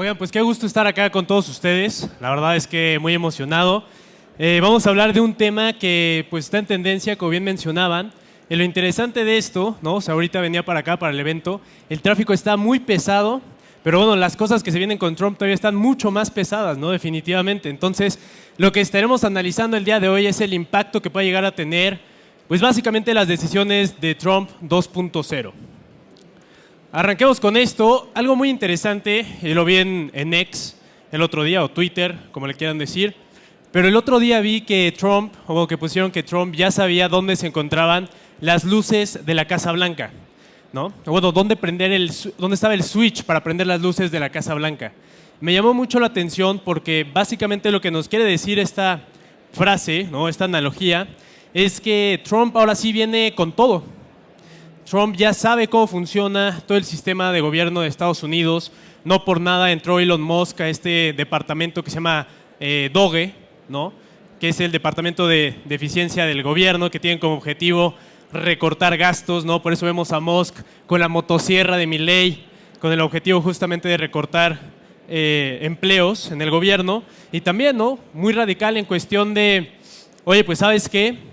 Oigan, pues qué gusto estar acá con todos ustedes. La verdad es que muy emocionado. Vamos a hablar de un tema que pues está en tendencia, como bien mencionaban. Lo interesante de esto, ¿no? O sea, ahorita venía para acá, para el evento, el tráfico está muy pesado, pero bueno, las cosas que se vienen con Trump todavía están mucho más pesadas, ¿no? Definitivamente. Entonces, lo que estaremos analizando el día de hoy es el impacto que puede llegar a tener, pues básicamente las decisiones de Trump 2.0. Arranquemos con esto. Algo muy interesante, lo vi en X el otro día, o Twitter, como le quieran decir, pero el otro día vi que Trump, o que pusieron que Trump ya sabía dónde se encontraban las luces de la Casa Blanca, ¿no? Bueno, dónde estaba el switch para prender las luces de la Casa Blanca. Me llamó mucho la atención porque básicamente lo que nos quiere decir esta frase, ¿no? Esta analogía, es que Trump ahora sí viene con todo. Trump ya sabe cómo funciona todo el sistema de gobierno de Estados Unidos. No por nada entró Elon Musk a este departamento que se llama DOGE, ¿no? Que es el departamento de eficiencia del gobierno, que tiene como objetivo recortar gastos, ¿no? Por eso vemos a Musk con la motosierra de Milley, con el objetivo justamente de recortar empleos en el gobierno. Y también, ¿no? Muy radical en cuestión de, oye, pues ¿sabes qué?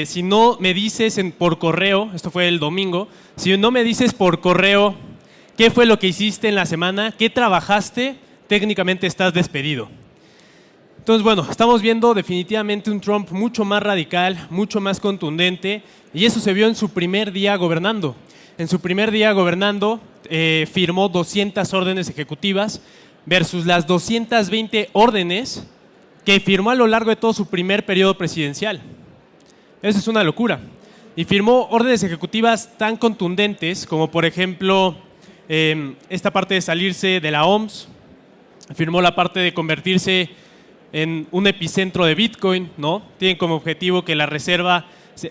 Si no me dices por correo, esto fue el domingo, si no me dices por correo qué fue lo que hiciste en la semana, qué trabajaste, técnicamente estás despedido. Entonces, bueno, estamos viendo definitivamente un Trump mucho más radical, mucho más contundente, y eso se vio en su primer día gobernando. En su primer día gobernando firmó 200 órdenes ejecutivas versus las 220 órdenes que firmó a lo largo de todo su primer periodo presidencial. Eso es una locura. Y firmó órdenes ejecutivas tan contundentes como, por ejemplo, esta parte de salirse de la OMS, firmó la parte de convertirse en un epicentro de Bitcoin, ¿no? Tienen como objetivo que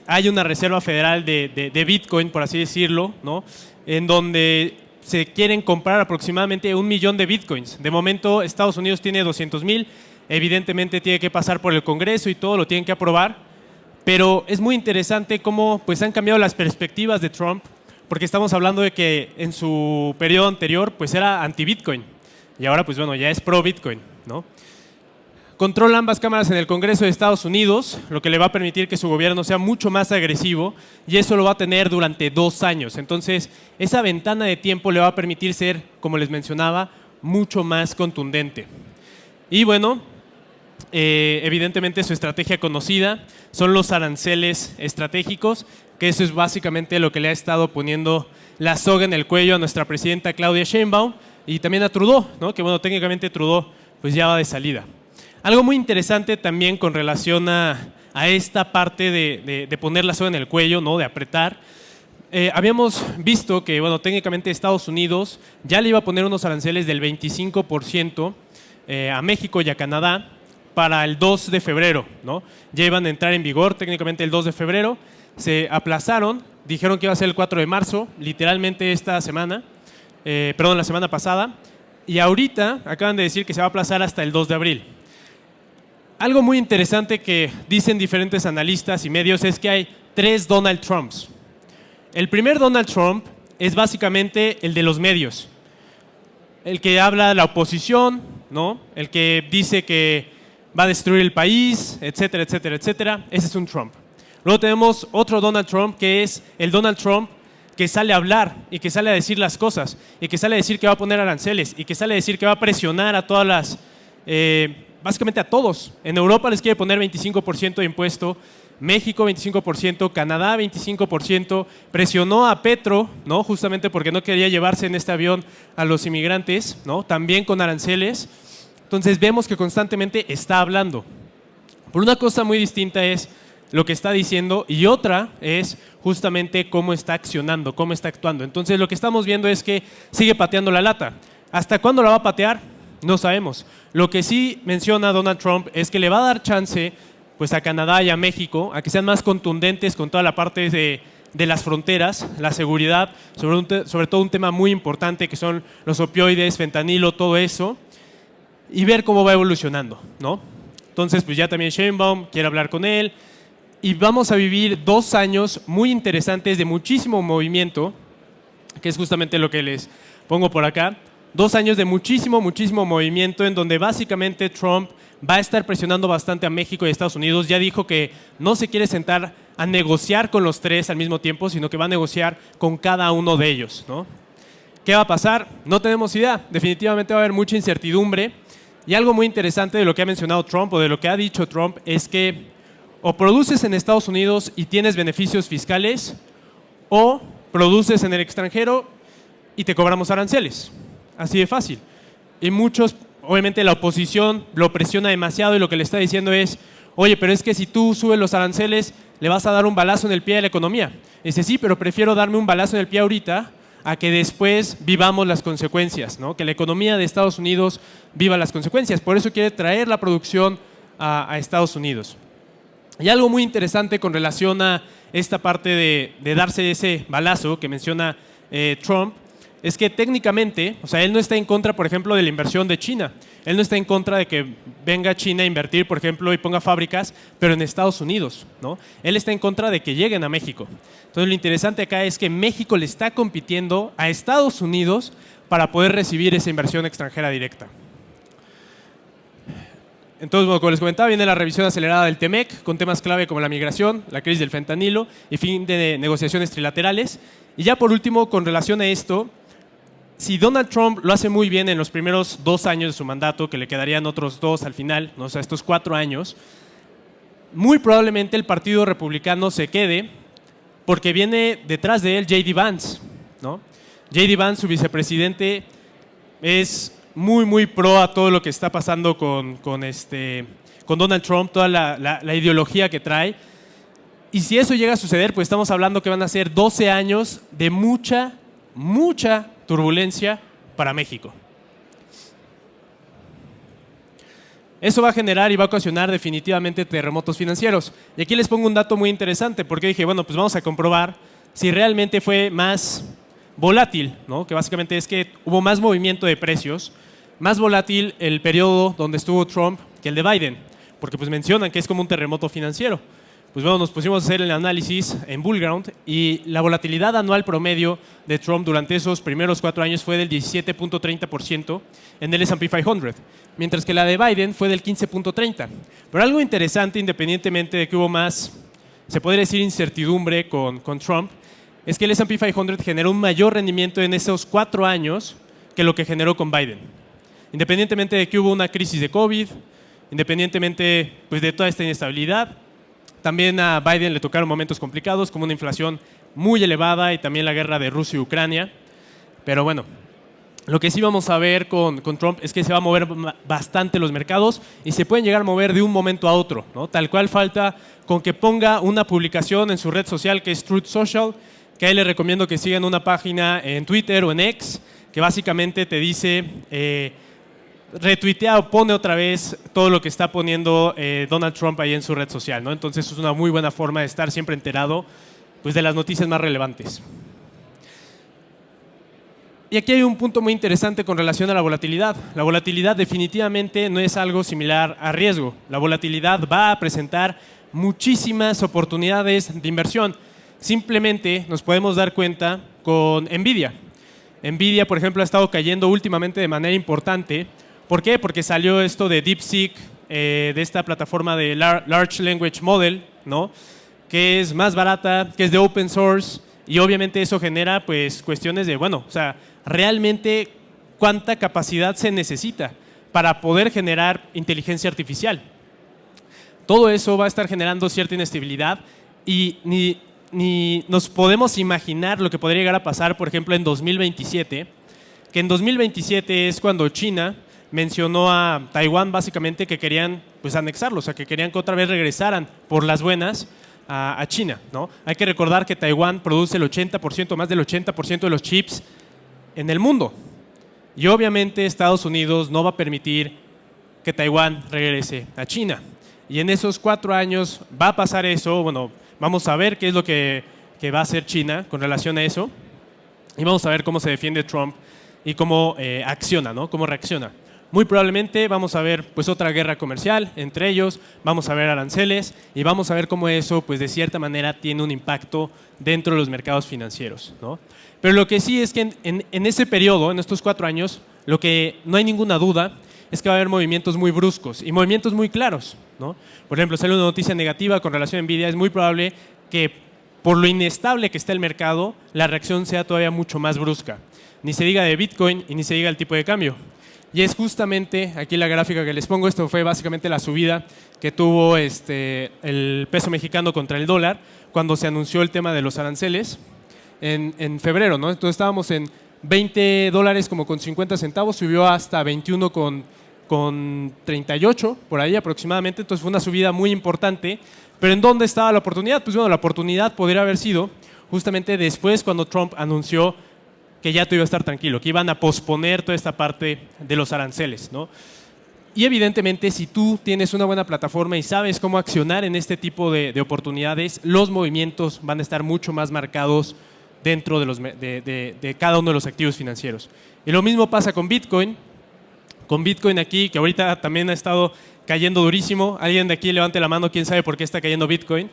haya una reserva federal de Bitcoin, por así decirlo, ¿no? En donde se quieren comprar aproximadamente 1 millón de Bitcoins. De momento, Estados Unidos tiene 200,000, evidentemente tiene que pasar por el Congreso y todo, lo tienen que aprobar. Pero es muy interesante cómo pues, han cambiado las perspectivas de Trump, porque estamos hablando de que en su periodo anterior pues, era anti-Bitcoin y ahora pues, bueno, ya es pro-Bitcoin, ¿no? Controla ambas cámaras en el Congreso de Estados Unidos, lo que le va a permitir que su gobierno sea mucho más agresivo, y eso lo va a tener durante 2 años. Entonces, esa ventana de tiempo le va a permitir ser, como les mencionaba, mucho más contundente. Y bueno, evidentemente su estrategia conocida son los aranceles estratégicos, que eso es básicamente lo que le ha estado poniendo la soga en el cuello a nuestra presidenta Claudia Sheinbaum y también a Trudeau, ¿no? Que bueno, técnicamente Trudeau pues ya va de salida. Algo muy interesante también con relación a esta parte de poner la soga en el cuello, ¿no? De apretar. Habíamos visto que bueno, técnicamente Estados Unidos ya le iba a poner unos aranceles del 25% a México y a Canadá para el 2 de febrero, ¿no? Ya iban a entrar en vigor técnicamente el 2 de febrero, se aplazaron, dijeron que iba a ser el 4 de marzo, literalmente esta semana, la semana pasada, y ahorita acaban de decir que se va a aplazar hasta el 2 de abril. Algo muy interesante que dicen diferentes analistas y medios es que hay 3 Donald Trumps. El primer Donald Trump es básicamente el de los medios, el que habla de la oposición, ¿no? El que dice que va a destruir el país, etcétera, etcétera, etcétera. Ese es un Trump. Luego tenemos otro Donald Trump, que es el Donald Trump que sale a hablar y que sale a decir las cosas y que sale a decir que va a poner aranceles y que sale a decir que va a presionar a todas las, básicamente a todos. En Europa les quiere poner 25% de impuesto, México 25%, Canadá 25%, presionó a Petro, ¿no? Justamente porque no quería llevarse en este avión a los inmigrantes, ¿no? También con aranceles. Entonces vemos que constantemente está hablando. Por una cosa muy distinta es lo que está diciendo y otra es justamente cómo está accionando, cómo está actuando. Entonces lo que estamos viendo es que sigue pateando la lata. ¿Hasta cuándo la va a patear? No sabemos. Lo que sí menciona Donald Trump es que le va a dar chance pues, a Canadá y a México a que sean más contundentes con toda la parte de las fronteras, la seguridad, sobre todo un tema muy importante que son los opioides, fentanilo, todo eso, y ver cómo va evolucionando, ¿no? Entonces, pues ya también Sheinbaum quiere hablar con él y vamos a vivir 2 años muy interesantes de muchísimo movimiento, que es justamente lo que les pongo por acá. 2 años de muchísimo, muchísimo movimiento en donde básicamente Trump va a estar presionando bastante a México y a Estados Unidos. Ya dijo que no se quiere sentar a negociar con los tres al mismo tiempo, sino que va a negociar con cada uno de ellos, ¿no? ¿Qué va a pasar? No tenemos idea. Definitivamente va a haber mucha incertidumbre. Y algo muy interesante de lo que ha mencionado Trump o de lo que ha dicho Trump es que o produces en Estados Unidos y tienes beneficios fiscales o produces en el extranjero y te cobramos aranceles. Así de fácil. Y muchos, obviamente la oposición lo presiona demasiado y lo que le está diciendo es, oye, pero es que si tú subes los aranceles le vas a dar un balazo en el pie a la economía. Dice, sí, pero prefiero darme un balazo en el pie ahorita a que después vivamos las consecuencias, ¿no? Que la economía de Estados Unidos viva las consecuencias. Por eso quiere traer la producción a Estados Unidos. Y algo muy interesante con relación a esta parte de darse ese balazo que menciona Trump, es que técnicamente, o sea, él no está en contra, por ejemplo, de la inversión de China. Él no está en contra de que venga China a invertir, por ejemplo, y ponga fábricas, pero en Estados Unidos, ¿no? Él está en contra de que lleguen a México. Entonces, lo interesante acá es que México le está compitiendo a Estados Unidos para poder recibir esa inversión extranjera directa. Entonces, bueno, como les comentaba, viene la revisión acelerada del TEMEC con temas clave como la migración, la crisis del fentanilo y fin de negociaciones trilaterales. Y ya por último, con relación a esto, si Donald Trump lo hace muy bien en los primeros 2 años de su mandato, que le quedarían otros 2 al final, ¿no? O sea, estos 4 años, muy probablemente el Partido Republicano se quede porque viene detrás de él J.D. Vance, ¿no? J.D. Vance, su vicepresidente, es muy, muy pro a todo lo que está pasando con Donald Trump, toda la ideología que trae. Y si eso llega a suceder, pues estamos hablando que van a ser 12 años de mucha, mucha turbulencia para México. Eso va a generar y va a ocasionar definitivamente terremotos financieros. Y aquí les pongo un dato muy interesante, porque dije, bueno, pues vamos a comprobar si realmente fue más volátil, ¿no? Que básicamente es que hubo más movimiento de precios, más volátil el periodo donde estuvo Trump que el de Biden, porque pues mencionan que es como un terremoto financiero. Pues bueno, nos pusimos a hacer el análisis en Bullground y la volatilidad anual promedio de Trump durante esos primeros 4 años fue del 17.30% en el S&P 500, mientras que la de Biden fue del 15.30%. Pero algo interesante, independientemente de que hubo más, se podría decir, incertidumbre con Trump, es que el S&P 500 generó un mayor rendimiento en esos 4 años que lo que generó con Biden. Independientemente de que hubo una crisis de COVID, independientemente pues, de toda esta inestabilidad, también a Biden le tocaron momentos complicados, como una inflación muy elevada y también la guerra de Rusia y Ucrania. Pero bueno, lo que sí vamos a ver con Trump es que se va a mover bastante los mercados y se pueden llegar a mover de un momento a otro, ¿no? Tal cual falta con que ponga una publicación en su red social que es Truth Social, que ahí les recomiendo que sigan una página en Twitter o en X, que básicamente te dice... retuitea o pone otra vez todo lo que está poniendo Donald Trump ahí en su red social, ¿no? Entonces es una muy buena forma de estar siempre enterado pues, de las noticias más relevantes. Y aquí hay un punto muy interesante con relación a la volatilidad. La volatilidad definitivamente no es algo similar a riesgo. La volatilidad va a presentar muchísimas oportunidades de inversión. Simplemente nos podemos dar cuenta con Nvidia. Nvidia, por ejemplo, ha estado cayendo últimamente de manera importante. ¿Por qué? Porque salió esto de DeepSeek, de esta plataforma de Large Language Model, ¿no? Que es más barata, que es de open source y obviamente eso genera pues, cuestiones de, bueno, o sea, realmente cuánta capacidad se necesita para poder generar inteligencia artificial. Todo eso va a estar generando cierta inestabilidad y ni nos podemos imaginar lo que podría llegar a pasar, por ejemplo, en 2027, que en 2027 es cuando China mencionó a Taiwán básicamente que querían pues, anexarlo, o sea, que querían que otra vez regresaran por las buenas a China, ¿no? Hay que recordar que Taiwán produce el 80%, más del 80% de los chips en el mundo. Y obviamente Estados Unidos no va a permitir que Taiwán regrese a China. Y en esos 4 años va a pasar eso, bueno, vamos a ver qué es lo que va a hacer China con relación a eso. Y vamos a ver cómo se defiende Trump y cómo acciona, ¿no? Cómo reacciona. Muy probablemente vamos a ver pues, otra guerra comercial entre ellos, vamos a ver aranceles y vamos a ver cómo eso pues, de cierta manera tiene un impacto dentro de los mercados financieros, ¿no? Pero lo que sí es que en ese periodo, en estos 4 años, lo que no hay ninguna duda es que va a haber movimientos muy bruscos y movimientos muy claros, ¿no? Por ejemplo, sale una noticia negativa con relación a Nvidia, es muy probable que por lo inestable que está el mercado, la reacción sea todavía mucho más brusca. Ni se diga de Bitcoin y ni se diga el tipo de cambio. Y es justamente, aquí la gráfica que les pongo, esto fue básicamente la subida que tuvo el peso mexicano contra el dólar cuando se anunció el tema de los aranceles en febrero, ¿no? Entonces estábamos en $20 como con 50 centavos, subió hasta 21 con 38, por ahí aproximadamente, entonces fue una subida muy importante. Pero ¿en dónde estaba la oportunidad? Pues bueno, la oportunidad podría haber sido justamente después cuando Trump anunció que ya todo iba a estar tranquilo, que iban a posponer toda esta parte de los aranceles, ¿no? Y evidentemente, si tú tienes una buena plataforma y sabes cómo accionar en este tipo de oportunidades, los movimientos van a estar mucho más marcados dentro de cada uno de los activos financieros. Y lo mismo pasa con Bitcoin. Con Bitcoin aquí, que ahorita también ha estado cayendo durísimo. Alguien de aquí levante la mano, ¿quién sabe por qué está cayendo Bitcoin?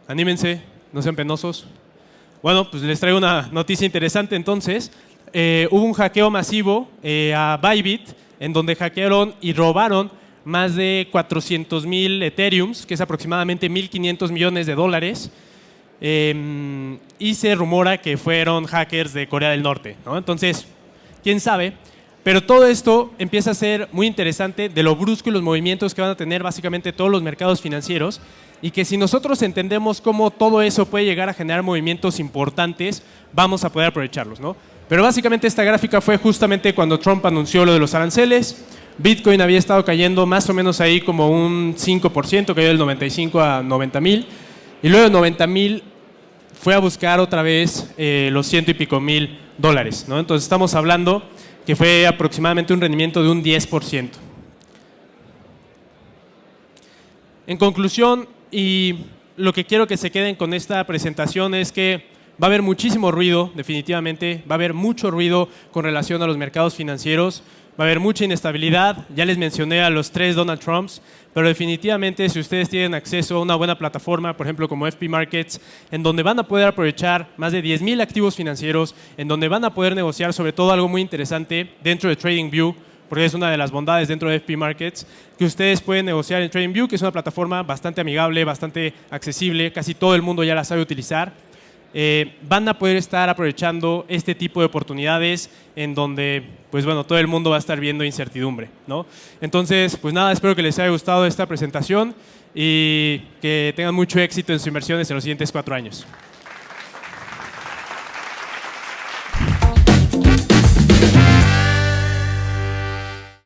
Anímense, no sean penosos. Bueno, pues les traigo una noticia interesante entonces. Hubo un hackeo masivo a Bybit, en donde hackearon y robaron más de 400,000 Ethereums, que es aproximadamente $1,500 millones. Y se rumora que fueron hackers de Corea del Norte, ¿no? Entonces, quién sabe. Pero todo esto empieza a ser muy interesante de lo brusco y los movimientos que van a tener básicamente todos los mercados financieros, y que si nosotros entendemos cómo todo eso puede llegar a generar movimientos importantes, vamos a poder aprovecharlos, ¿no? Pero básicamente esta gráfica fue justamente cuando Trump anunció lo de los aranceles. Bitcoin había estado cayendo más o menos ahí como un 5%, cayó del 95 a 90,000. Y luego de 90,000 fue a buscar otra vez los $100 y pico mil, ¿no? Entonces estamos hablando que fue aproximadamente un rendimiento de un 10%. En conclusión, y lo que quiero que se queden con esta presentación es que va a haber muchísimo ruido, definitivamente, va a haber mucho ruido con relación a los mercados financieros, va a haber mucha inestabilidad, ya les mencioné a los 3 Donald Trumps, pero definitivamente si ustedes tienen acceso a una buena plataforma, por ejemplo como FP Markets, en donde van a poder aprovechar más de 10,000 activos financieros, en donde van a poder negociar sobre todo algo muy interesante dentro de TradingView, porque es una de las bondades dentro de FP Markets, que ustedes pueden negociar en TradingView, que es una plataforma bastante amigable, bastante accesible, casi todo el mundo ya la sabe utilizar. Van a poder estar aprovechando este tipo de oportunidades en donde, pues bueno, todo el mundo va a estar viendo incertidumbre, ¿no? Entonces, pues nada, espero que les haya gustado esta presentación y que tengan mucho éxito en sus inversiones en los siguientes 4 años.